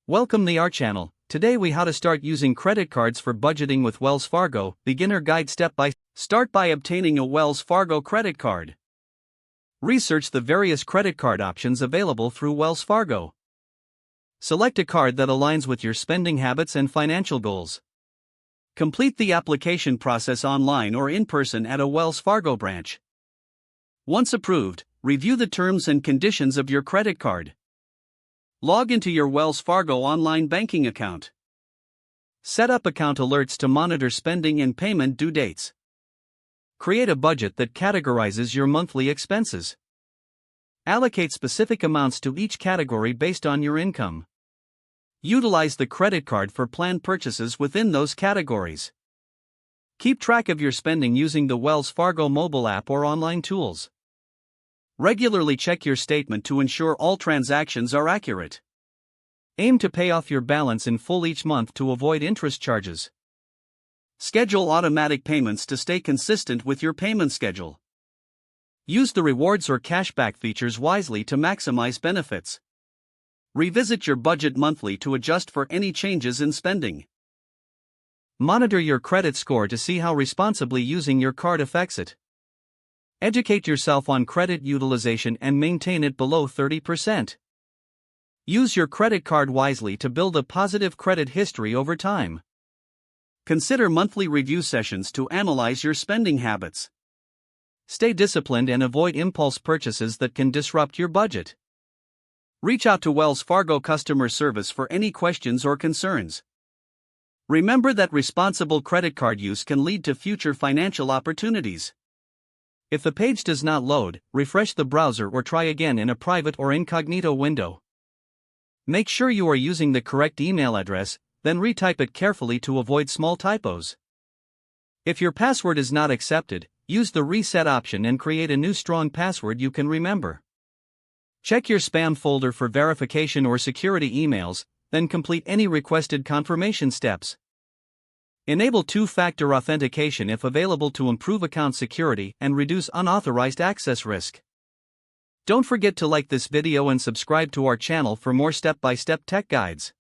Welcome to our channel. Today we how to start using credit cards for budgeting with Wells Fargo. Beginner guide step by start by obtaining a Wells Fargo credit card. Research the various credit card options available through Wells Fargo. Select a card that aligns with your spending habits and financial goals. Complete the application process online or in person at a Wells Fargo branch. Once approved, review the terms and conditions of your credit card. Log into your Wells Fargo online banking account. Set up account alerts to monitor spending and payment due dates. Create a budget that categorizes your monthly expenses. Allocate specific amounts to each category based on your income. Utilize the credit card for planned purchases within those categories. Keep track of your spending using the Wells Fargo mobile app or online tools. Regularly check your statement to ensure all transactions are accurate. Aim to pay off your balance in full each month to avoid interest charges. Schedule automatic payments to stay consistent with your payment schedule. Use the rewards or cashback features wisely to maximize benefits. Revisit your budget monthly to adjust for any changes in spending. Monitor your credit score to see how responsibly using your card affects it. Educate yourself on credit utilization and maintain it below 30%. Use your credit card wisely to build a positive credit history over time. Consider monthly review sessions to analyze your spending habits. Stay disciplined and avoid impulse purchases that can disrupt your budget. Reach out to Wells Fargo customer service for any questions or concerns. Remember that responsible credit card use can lead to future financial opportunities. If the page does not load, refresh the browser or try again in a private or incognito window. Make sure you are using the correct email address, then retype it carefully to avoid small typos. If your password is not accepted, use the reset option and create a new strong password you can remember. Check your spam folder for verification or security emails, then complete any requested confirmation steps. Enable two-factor authentication if available to improve account security and reduce unauthorized access risk. Don't forget to like this video and subscribe to our channel for more step-by-step tech guides.